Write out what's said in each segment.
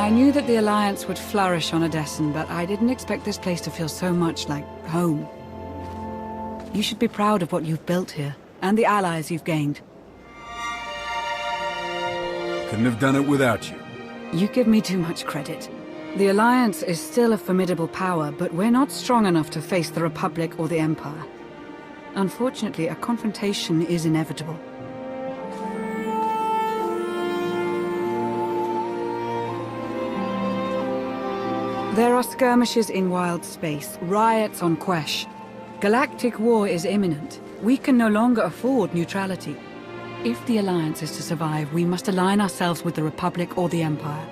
I knew that the Alliance would flourish on Odessen, but I didn't expect this place to feel so much like home. You should be proud of what you've built here, and the allies you've gained. Couldn't have done it without you. You give me too much credit. The Alliance is still a formidable power, but we're not strong enough to face the Republic or the Empire. Unfortunately, a confrontation is inevitable. There are skirmishes in wild space, riots on Quesh. Galactic war is imminent. We can no longer afford neutrality. If the Alliance is to survive, we must align ourselves with the Republic or the Empire.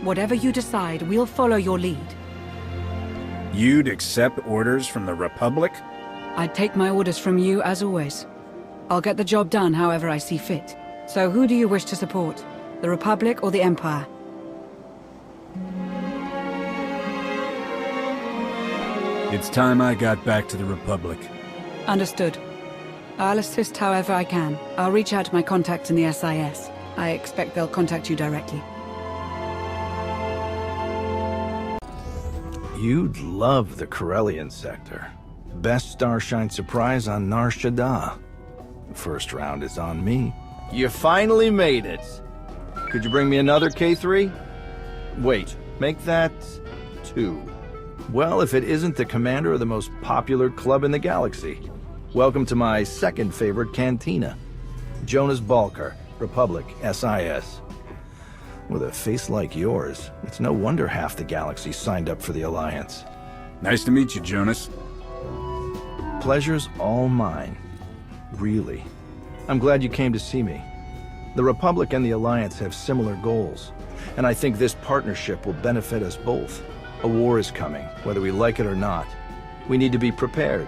Whatever you decide, we'll follow your lead. You'd accept orders from the Republic? I'd take my orders from you, as always. I'll get the job done however I see fit. So who do you wish to support? The Republic or the Empire? It's time I got back to the Republic. Understood. I'll assist however I can. I'll reach out to my contacts in the SIS. I expect they'll contact you directly. You'd love the Corellian sector. Best Starshine surprise on Nar Shaddaa. First round is on me. You finally made it. Could you bring me another K3? Wait, make that 2. Well, if it isn't the commander of the most popular club in the galaxy. Welcome to my second favorite cantina. Jonas Balker, Republic, SIS. With a face like yours, it's no wonder half the galaxy signed up for the Alliance. Nice to meet you, Jonas. Pleasure's all mine. Really. I'm glad you came to see me. The Republic and the Alliance have similar goals, and I think this partnership will benefit us both. A war is coming, whether we like it or not. We need to be prepared,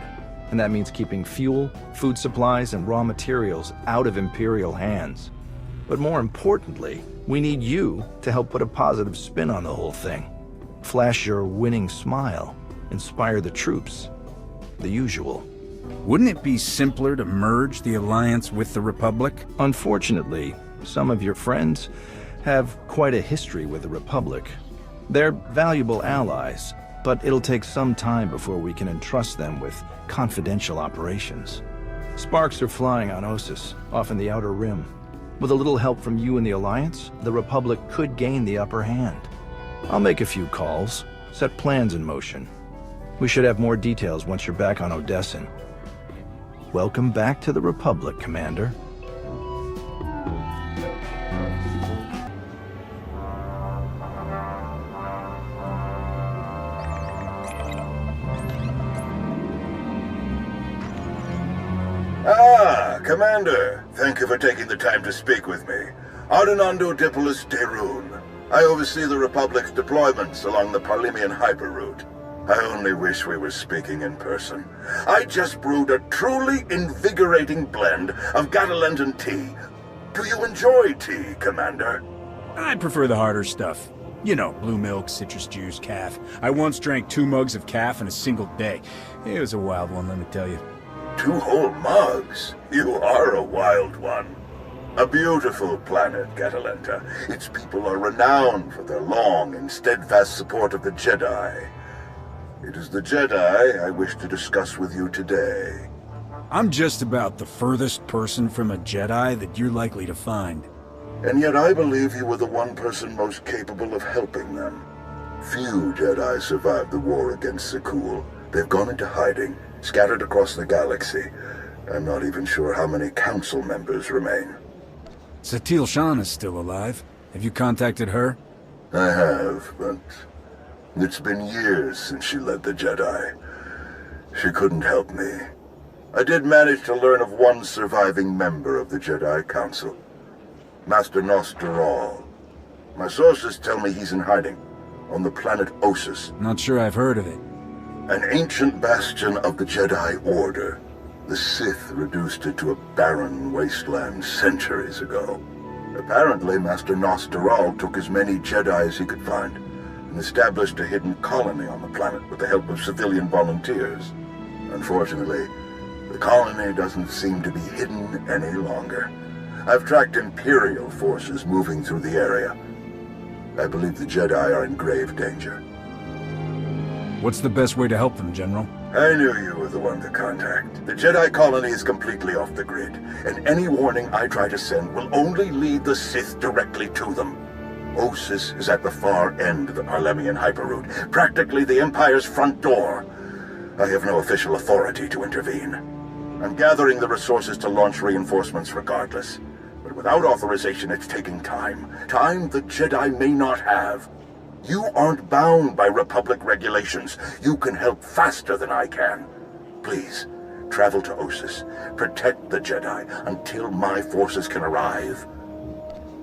and that means keeping fuel, food supplies, and raw materials out of Imperial hands. But more importantly, we need you to help put a positive spin on the whole thing. Flash your winning smile, inspire the troops. The usual. Wouldn't it be simpler to merge the Alliance with the Republic? Unfortunately, some of your friends have quite a history with the Republic. They're valuable allies, but it'll take some time before we can entrust them with confidential operations. Sparks are flying on Ossus, off in the Outer Rim. With a little help from you and the Alliance, the Republic could gain the upper hand. I'll make a few calls, set plans in motion. We should have more details once you're back on Odessen. Welcome back to the Republic, Commander. Commander, thank you for taking the time to speak with me. Ardinando Dipolis Derun. I oversee the Republic's deployments along the Parlemian hyperroute. I only wish we were speaking in person. I just brewed a truly invigorating blend of Gatalentan tea. Do you enjoy tea, Commander? I prefer the harder stuff. You know, blue milk, citrus juice, calf. I once drank 2 mugs of calf in a single day. It was a wild one, let me tell you. 2 whole mugs? You are a wild one. A beautiful planet, Catalenta. Its people are renowned for their long and steadfast support of the Jedi. It is the Jedi I wish to discuss with you today. I'm just about the furthest person from a Jedi that you're likely to find. And yet I believe you were the one person most capable of helping them. Few Jedi survived the war against Sekul. They've gone into hiding, scattered across the galaxy. I'm not even sure how many council members remain. Satil Shan is still alive. Have you contacted her? I have, but it's been years since she led the Jedi. She couldn't help me. I did manage to learn of one surviving member of the Jedi Council, Master Nostral. My sources tell me he's in hiding on the planet Ossus. Not sure I've heard of it. An ancient bastion of the Jedi Order. The Sith reduced it to a barren wasteland centuries ago. Apparently, Master Nostral took as many Jedi as he could find and established a hidden colony on the planet with the help of civilian volunteers. Unfortunately, the colony doesn't seem to be hidden any longer. I've tracked Imperial forces moving through the area. I believe the Jedi are in grave danger. What's the best way to help them, General? I knew you were the one to contact. The Jedi colony is completely off the grid, and any warning I try to send will only lead the Sith directly to them. Osis is at the far end of the Parlemian hyperroute, practically the Empire's front door. I have no official authority to intervene. I'm gathering the resources to launch reinforcements regardless. But without authorization, it's taking time. Time the Jedi may not have. You aren't bound by Republic regulations. You can help faster than I can. Please, travel to Osis. Protect the Jedi until my forces can arrive.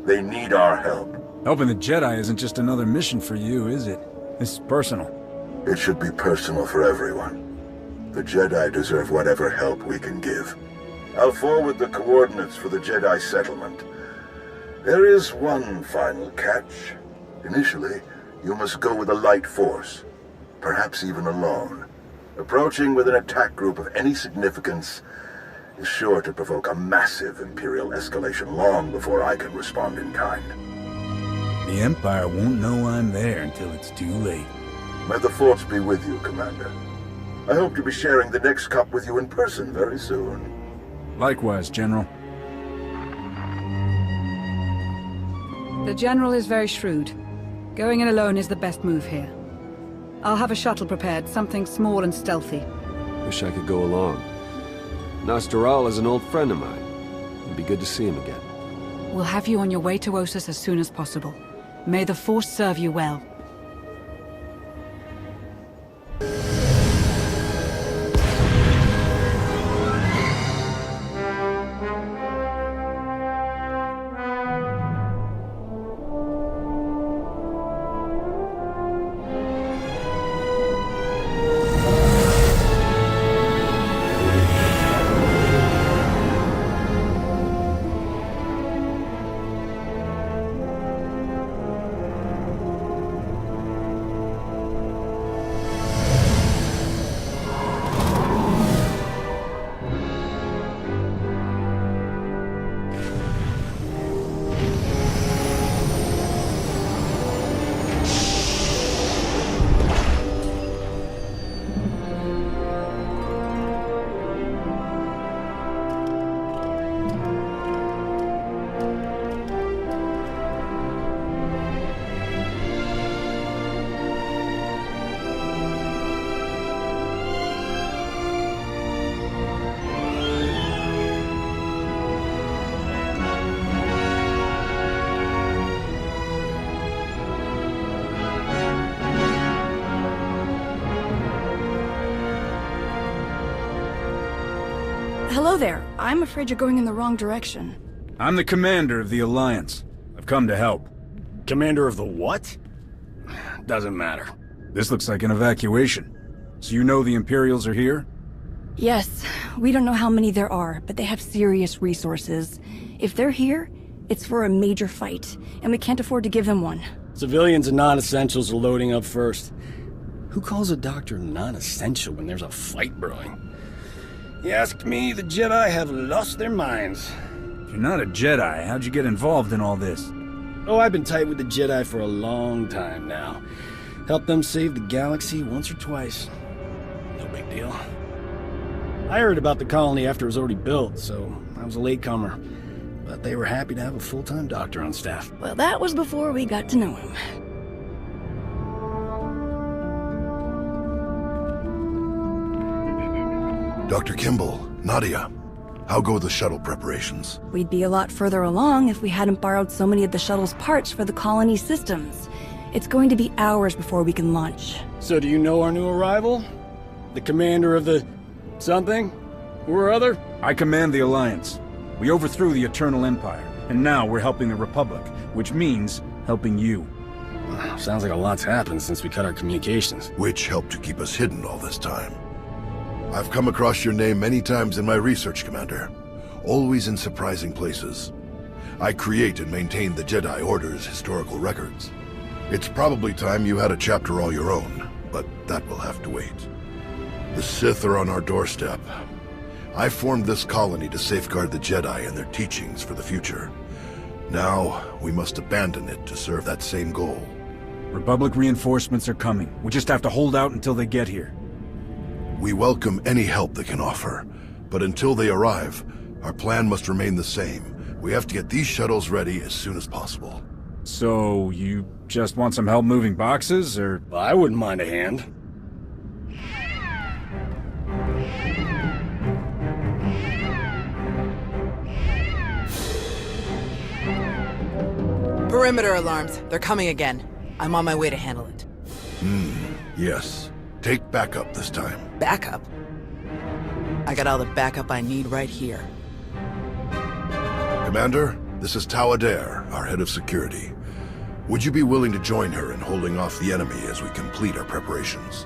They need our help. Helping the Jedi isn't just another mission for you, is it? This is personal. It should be personal for everyone. The Jedi deserve whatever help we can give. I'll forward the coordinates for the Jedi settlement. There is one final catch. Initially, you must go with a light force, perhaps even alone. Approaching with an attack group of any significance is sure to provoke a massive Imperial escalation long before I can respond in kind. The Empire won't know I'm there until it's too late. May the Force be with you, Commander. I hope to be sharing the next cup with you in person very soon. Likewise, General. The General is very shrewd. Going in alone is the best move here. I'll have a shuttle prepared, something small and stealthy. Wish I could go along. Nostoral is an old friend of mine. It'd be good to see him again. We'll have you on your way to Osis as soon as possible. May the Force serve you well. Hello there. I'm afraid you're going in the wrong direction. I'm the commander of the Alliance. I've come to help. Commander of the what? Doesn't matter. This looks like an evacuation. So you know the Imperials are here? Yes, we don't know how many there are, but they have serious resources. If they're here, it's for a major fight, and we can't afford to give them one. Civilians and non-essentials are loading up first. Who calls a doctor non-essential when there's a fight brewing? You ask me, the Jedi have lost their minds. If you're not a Jedi, how'd you get involved in all this? Oh, I've been tight with the Jedi for a long time now. Helped them save the galaxy once or twice. No big deal. I heard about the colony after it was already built, so I was a latecomer. But they were happy to have a full-time doctor on staff. Well, that was before we got to know him. Dr. Kimball, Nadia, how go the shuttle preparations? We'd be a lot further along if we hadn't borrowed so many of the shuttle's parts for the colony systems. It's going to be hours before we can launch. So do you know our new arrival? The commander of the... something? Or other? I command the Alliance. We overthrew the Eternal Empire, and now we're helping the Republic, which means helping you. Sounds like a lot's happened since we cut our communications. Which helped to keep us hidden all this time. I've come across your name many times in my research, Commander. Always in surprising places. I create and maintain the Jedi Order's historical records. It's probably time you had a chapter all your own, but that will have to wait. The Sith are on our doorstep. I formed this colony to safeguard the Jedi and their teachings for the future. Now, we must abandon it to serve that same goal. Republic reinforcements are coming. We just have to hold out until they get here. We welcome any help they can offer, but until they arrive, our plan must remain the same. We have to get these shuttles ready as soon as possible. So, you just want some help moving boxes, or...? Well, I wouldn't mind a hand. Perimeter alarms. They're coming again. I'm on my way to handle it. Yes. Take backup this time. Backup? I got all the backup I need right here. Commander, this is Tau Adair, our head of security. Would you be willing to join her in holding off the enemy as we complete our preparations?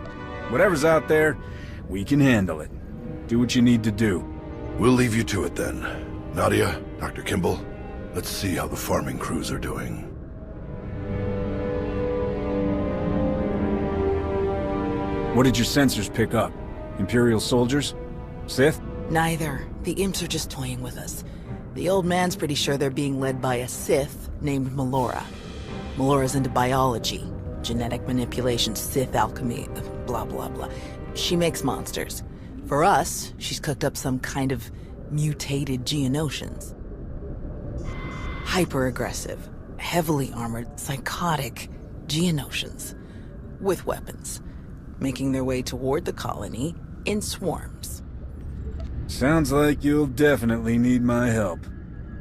Whatever's out there, we can handle it. Do what you need to do. We'll leave you to it then. Nadia, Dr. Kimball, let's see how the farming crews are doing. What did your sensors pick up? Imperial soldiers? Sith? Neither. The imps are just toying with us. The old man's pretty sure they're being led by a Sith named Melora. Melora's into biology, genetic manipulation, Sith alchemy, blah blah blah. She makes monsters. For us, she's cooked up some kind of mutated Geonosians. Hyper-aggressive, heavily armored, psychotic Geonosians. With weapons. Making their way toward the colony in swarms. Sounds like you'll definitely need my help.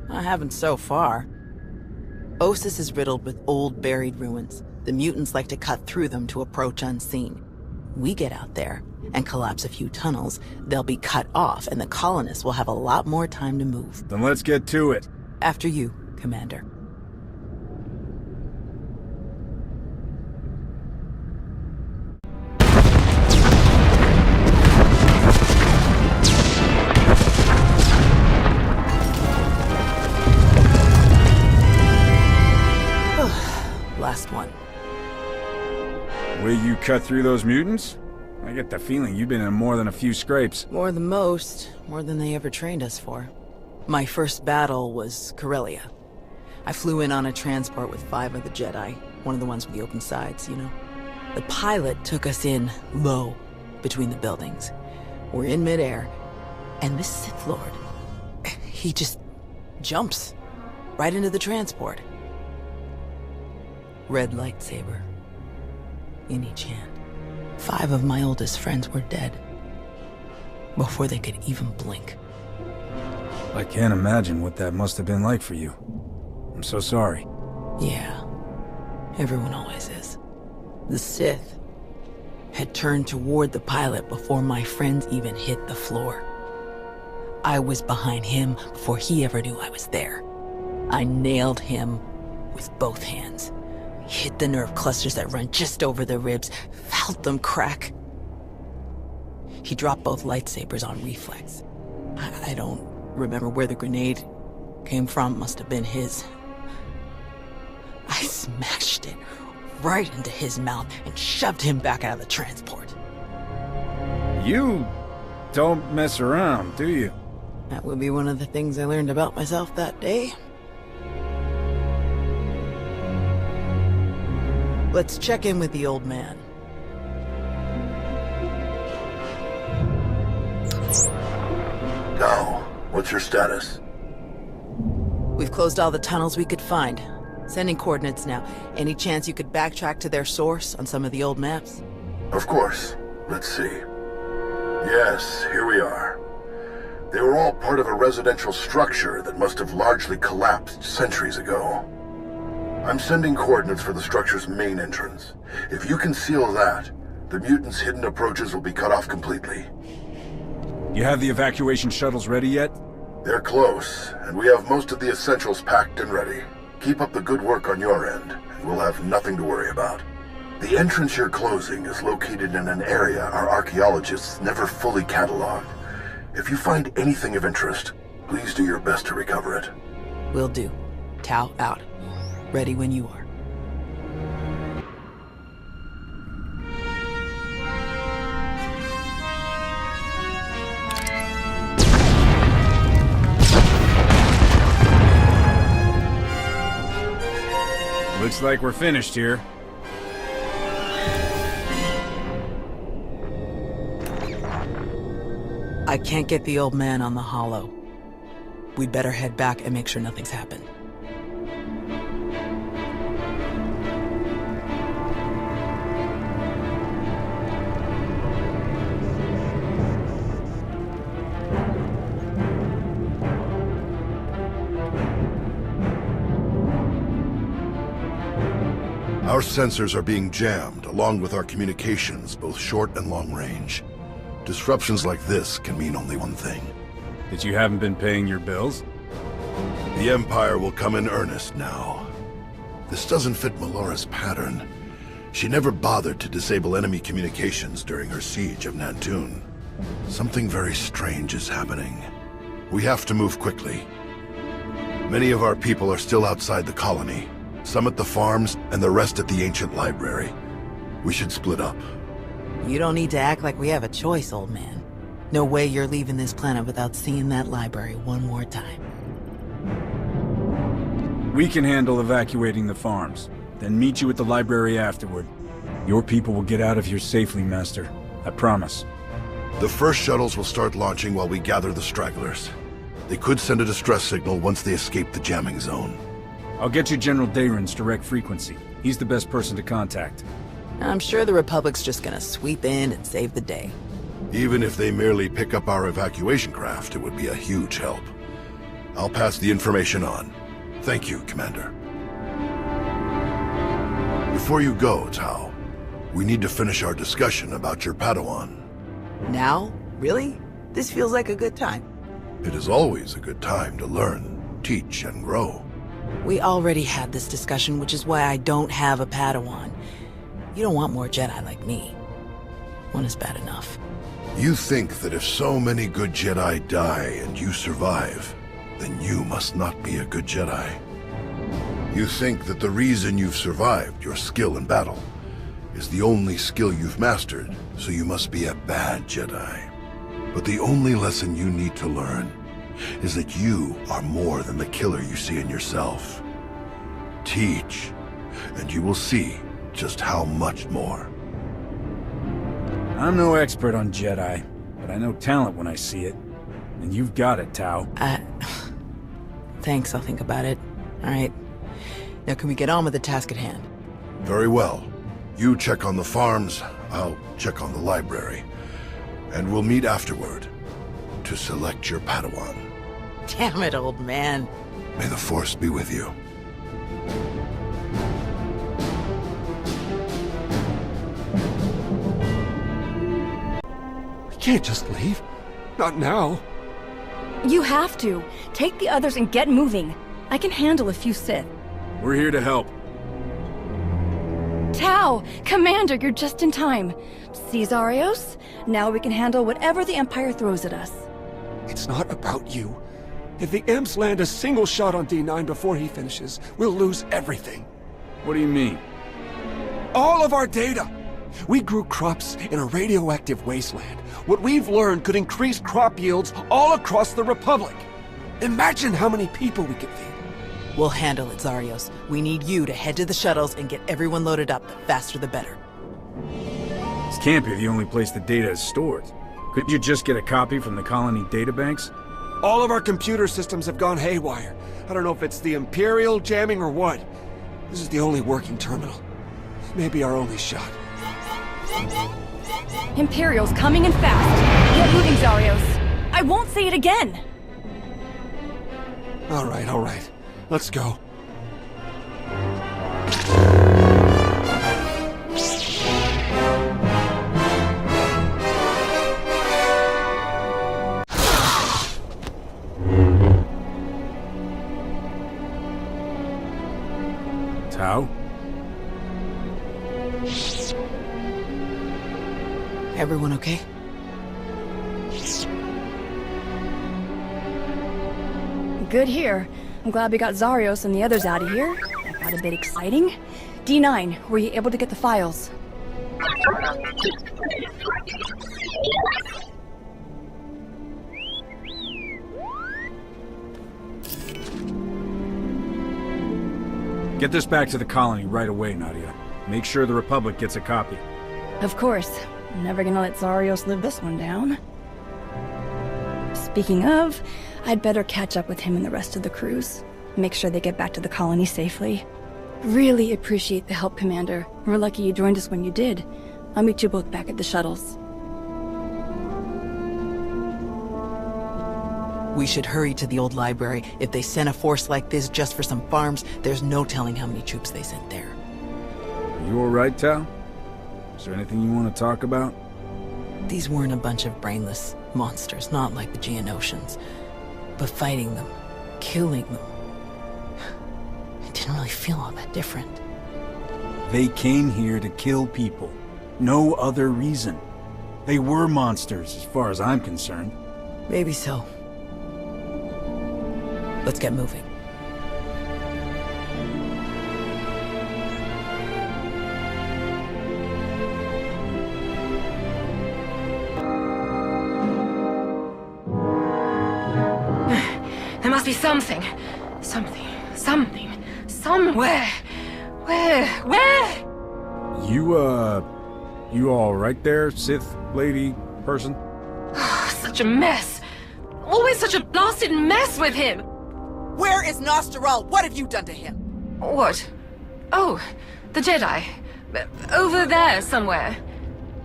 I haven't so far. Ossus is riddled with old buried ruins. The mutants like to cut through them to approach unseen. We get out there and collapse a few tunnels, they'll be cut off and the colonists will have a lot more time to move. Then let's get to it. After you, Commander. Last one. Way you cut through those mutants? I get the feeling you've been in more than a few scrapes. More than most. More than they ever trained us for. My first battle was Corellia. I flew in on a transport with 5 of the Jedi. One of the ones with the open sides, you know. The pilot took us in low, between the buildings. We're in midair, and this Sith Lord, he just jumps right into the transport. Red lightsaber in each hand. 5 of my oldest friends were dead before they could even blink. I can't imagine what that must have been like for you. I'm so sorry. Yeah, everyone always is. The Sith had turned toward the pilot before my friends even hit the floor. I was behind him before he ever knew I was there. I nailed him with both hands. Hit the nerve clusters that run just over the ribs, felt them crack. He dropped both lightsabers on reflex. I don't remember where the grenade came from, must have been his. I smashed it right into his mouth and shoved him back out of the transport. You don't mess around, do you? That would be one of the things I learned about myself that day. Let's check in with the old man. Now, what's your status? We've closed all the tunnels we could find. Sending coordinates now. Any chance you could backtrack to their source on some of the old maps? Of course. Let's see. Yes, here we are. They were all part of a residential structure that must have largely collapsed centuries ago. I'm sending coordinates for the structure's main entrance. If you can seal that, the mutants' hidden approaches will be cut off completely. You have the evacuation shuttles ready yet? They're close, and we have most of the essentials packed and ready. Keep up the good work on your end, and we'll have nothing to worry about. The entrance you're closing is located in an area our archaeologists never fully cataloged. If you find anything of interest, please do your best to recover it. Will do. Tau out. Ready when you are. Looks like we're finished here. I can't get the old man on the holo. We'd better head back and make sure nothing's happened. Our sensors are being jammed, along with our communications, both short and long range. Disruptions like this can mean only one thing. That you haven't been paying your bills? The Empire will come in earnest now. This doesn't fit Melora's pattern. She never bothered to disable enemy communications during her siege of Nantoon. Something very strange is happening. We have to move quickly. Many of our people are still outside the colony. Some at the farms, and the rest at the ancient library. We should split up. You don't need to act like we have a choice, old man. No way you're leaving this planet without seeing that library one more time. We can handle evacuating the farms, then meet you at the library afterward. Your people will get out of here safely, Master. I promise. The first shuttles will start launching while we gather the stragglers. They could send a distress signal once they escape the jamming zone. I'll get you General Dayron's direct frequency. He's the best person to contact. I'm sure the Republic's just gonna sweep in and save the day. Even if they merely pick up our evacuation craft, it would be a huge help. I'll pass the information on. Thank you, Commander. Before you go, Tao, we need to finish our discussion about your Padawan. Now? Really? This feels like a good time. It is always a good time to learn, teach, and grow. We already had this discussion, which is why I don't have a Padawan. You don't want more Jedi like me. One is bad enough. You think that if so many good Jedi die and you survive, then you must not be a good Jedi. You think that the reason you've survived, your skill in battle, is the only skill you've mastered, so you must be a bad Jedi. But the only lesson you need to learn is that you are more than the killer you see in yourself. Teach, and you will see just how much more. I'm no expert on Jedi, but I know talent when I see it. And you've got it, Tao. Thanks, I'll think about it. All right. Now can we get on with the task at hand? Very well. You check on the farms, I'll check on the library. And we'll meet afterward to select your Padawan. Damn it, old man. May the Force be with you. We can't just leave. Not now. You have to. Take the others and get moving. I can handle a few Sith. We're here to help. Tao! Commander, you're just in time. See, Zarios? Now we can handle whatever the Empire throws at us. It's not about you. If the Imps land a single shot on D9 before he finishes, we'll lose everything. What do you mean? All of our data! We grew crops in a radioactive wasteland. What we've learned could increase crop yields all across the Republic. Imagine how many people we could feed. We'll handle it, Zarios. We need you to head to the shuttles and get everyone loaded up. The faster the better. This can't be the only place the data is stored. Couldn't you just get a copy from the colony databanks? All of our computer systems have gone haywire. I don't know if it's the Imperial jamming or what. This is the only working terminal. Maybe our only shot. Imperial's coming in fast. Get moving, Zarios. I won't say it again. All right. Let's go. Tao? Everyone okay? Good here. I'm glad we got Zarios and the others out of here. That got a bit exciting. D9, were you able to get the files? Get this back to the colony right away, Nadia. Make sure the Republic gets a copy. Of course. I'm never gonna let Zarios live this one down. Speaking of, I'd better catch up with him and the rest of the crews. Make sure they get back to the colony safely. Really appreciate the help, Commander. We're lucky you joined us when you did. I'll meet you both back at the shuttles. We should hurry to the old library. If they sent a force like this just for some farms, there's no telling how many troops they sent there. You alright, Tal? Is there anything you want to talk about? These weren't a bunch of brainless monsters, not like the Geonosians. But fighting them, killing them, it didn't really feel all that different. They came here to kill people. No other reason. They were monsters, as far as I'm concerned. Maybe so. Let's get moving. There must be something. Something. Somewhere. Where? You all right there, Sith lady person? Such a mess. Always such a blasted mess with him. Where is Nosteral? What have you done to him? What? Oh, the Jedi. Over there somewhere.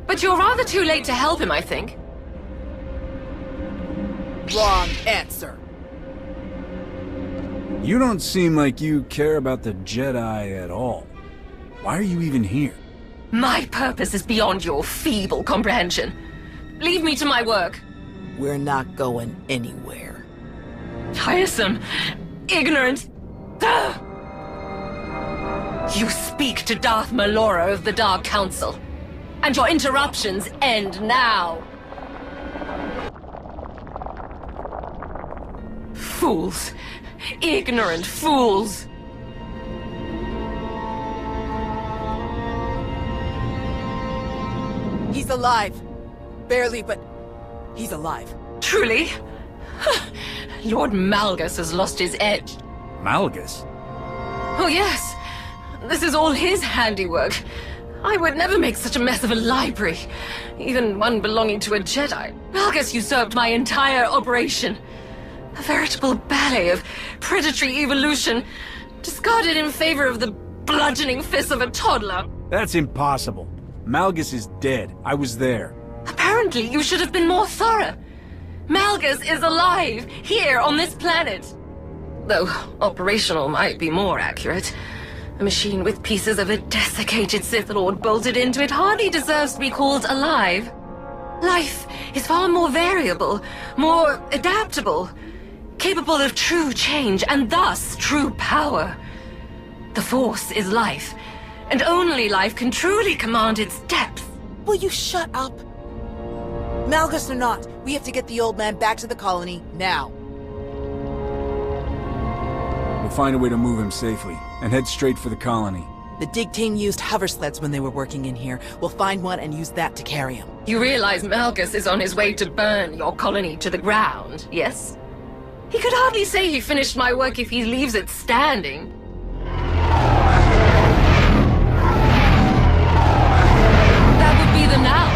But you're rather too late to help him, I think. Wrong answer. You don't seem like you care about the Jedi at all. Why are you even here? My purpose is beyond your feeble comprehension. Leave me to my work. We're not going anywhere. Tiresome. Ignorant. Ugh. You speak to Darth Malora of the Dark Council. And your interruptions end now. Fools. Ignorant fools. He's alive. Barely, but he's alive. Truly? Lord Malgus has lost his edge. Malgus? Oh yes. This is all his handiwork. I would never make such a mess of a library. Even one belonging to a Jedi. Malgus usurped my entire operation. A veritable ballet of predatory evolution, discarded in favor of the bludgeoning fists of a toddler. That's impossible. Malgus is dead. I was there. Apparently, you should have been more thorough. Malgus is alive, here on this planet. Though operational might be more accurate. A machine with pieces of a desiccated Sith Lord bolted into it hardly deserves to be called alive. Life is far more variable, more adaptable, capable of true change, and thus true power. The Force is life, and only life can truly command its depth. Will you shut up? Malgus or not, we have to get the old man back to the colony, now. We'll find a way to move him safely, and head straight for the colony. The dig team used hover sleds when they were working in here. We'll find one and use that to carry him. You realize Malgus is on his way to burn your colony to the ground, yes? He could hardly say he finished my work if he leaves it standing. That would be the now.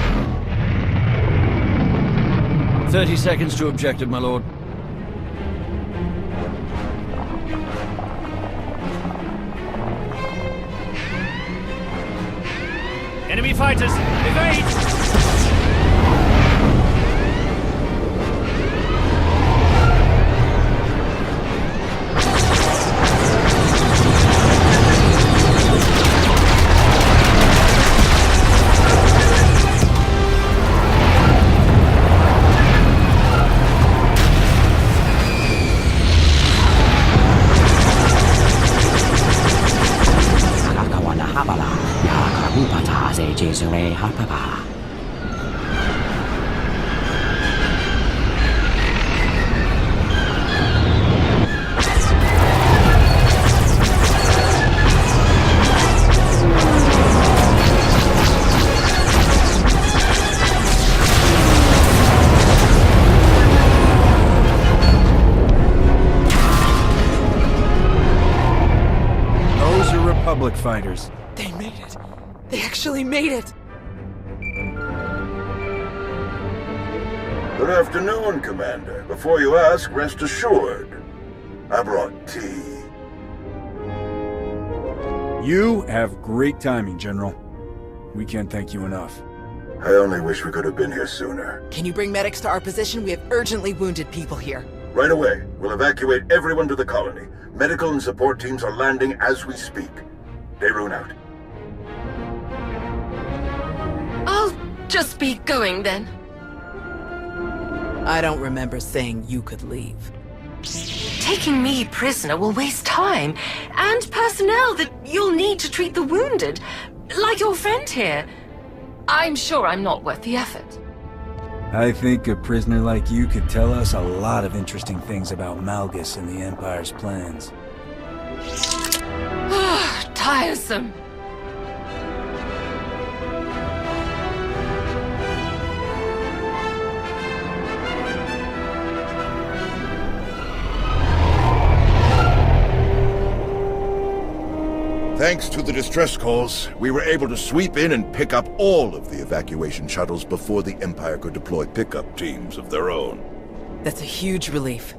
30 seconds to objective, my lord. Enemy fighters, evade! Those fighters. They made it. They actually made it. Good afternoon, Commander. Before you ask, rest assured. I brought tea. You have great timing, General. We can't thank you enough. I only wish we could have been here sooner. Can you bring medics to our position? We have urgently wounded people here. Right away. We'll evacuate everyone to the colony. Medical and support teams are landing as we speak. Dayrun out. I'll just be going then. I don't remember saying you could leave. Taking me prisoner will waste time, and personnel that you'll need to treat the wounded, like your friend here. I'm sure I'm not worth the effort. I think a prisoner like you could tell us a lot of interesting things about Malgus and the Empire's plans. Tiresome. Thanks to the distress calls, we were able to sweep in and pick up all of the evacuation shuttles before the Empire could deploy pickup teams of their own. That's a huge relief.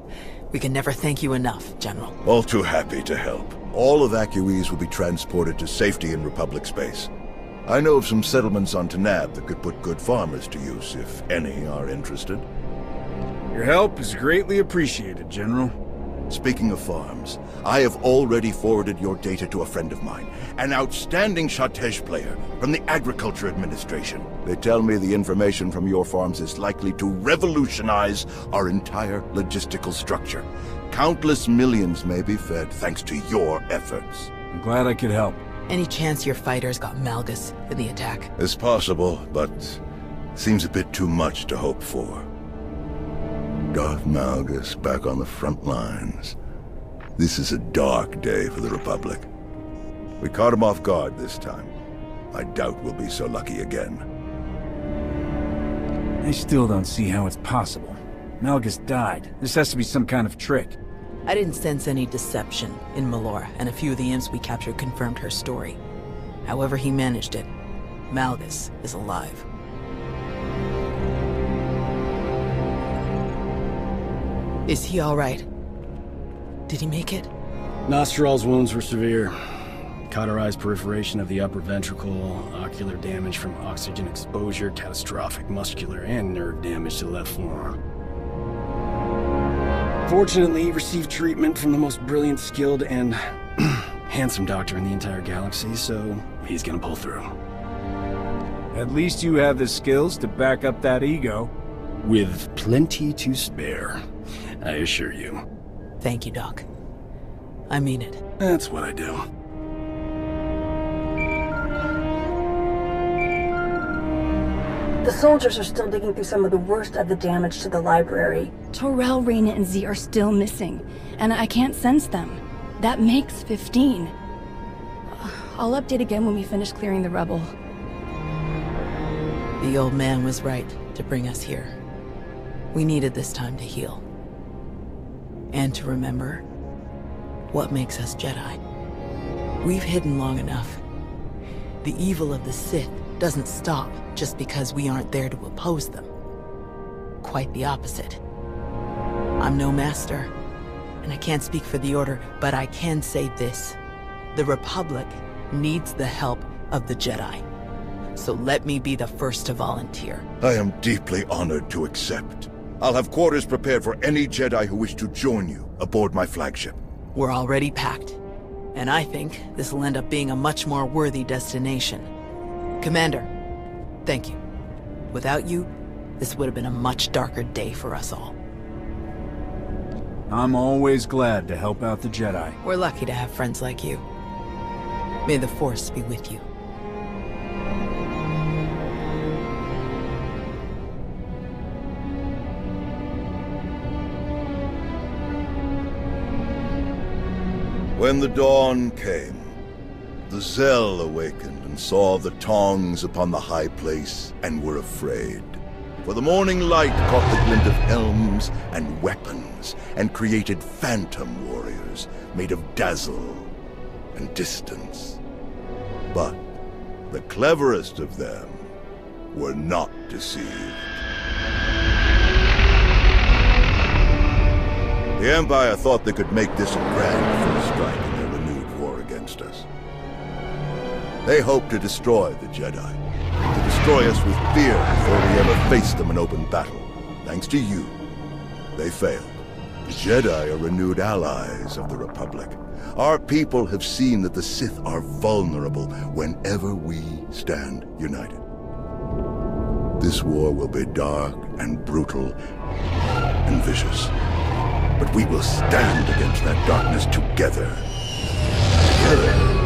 We can never thank you enough, General. All too happy to help. All evacuees will be transported to safety in Republic space. I know of some settlements on Tanab that could put good farmers to use, if any are interested. Your help is greatly appreciated, General. Speaking of farms, I have already forwarded your data to a friend of mine, an outstanding Shatej player from the Agriculture Administration. They tell me the information from your farms is likely to revolutionize our entire logistical structure. Countless millions may be fed thanks to your efforts. I'm glad I could help. Any chance your fighters got Malgus in the attack? It's possible, but seems a bit too much to hope for. Darth Malgus back on the front lines. This is a dark day for the Republic. We caught him off guard this time. I doubt we'll be so lucky again. I still don't see how it's possible. Malgus died. This has to be some kind of trick. I didn't sense any deception in Melora, and a few of the imps we captured confirmed her story. However he managed it, Malgus is alive. Is he all right? Did he make it? Nostral's wounds were severe. Cauterized perforation of the upper ventricle, ocular damage from oxygen exposure, catastrophic muscular and nerve damage to the left forearm. Fortunately, he received treatment from the most brilliant, skilled, and handsome doctor in the entire galaxy, so he's gonna pull through. At least you have the skills to back up that ego. With plenty to spare, I assure you. Thank you, Doc. I mean it. That's what I do. The soldiers are still digging through some of the worst of the damage to the library. Torel, Reyna, and Z are still missing, and I can't sense them. That makes 15. I'll update again when we finish clearing the rubble. The old man was right to bring us here. We needed this time to heal. And to remember what makes us Jedi. We've hidden long enough. The evil of the Sith doesn't stop just because we aren't there to oppose them. Quite the opposite. I'm no master, and I can't speak for the Order, but I can say this. The Republic needs the help of the Jedi. So let me be the first to volunteer. I am deeply honored to accept. I'll have quarters prepared for any Jedi who wish to join you aboard my flagship. We're already packed, and I think this will end up being a much more worthy destination. Commander, thank you. Without you, this would have been a much darker day for us all. I'm always glad to help out the Jedi. We're lucky to have friends like you. May the Force be with you. When the dawn came, the Zell awakened and saw the tongs upon the high place and were afraid. For the morning light caught the glint of helms and weapons and created phantom warriors made of dazzle and distance. But the cleverest of them were not deceived. The Empire thought they could make this a grand first strike in their renewed war against us. They hoped to destroy the Jedi, to destroy us with fear before we ever faced them in open battle. Thanks to you, they failed. The Jedi are renewed allies of the Republic. Our people have seen that the Sith are vulnerable whenever we stand united. This war will be dark and brutal and vicious. But we will stand against that darkness together. Together.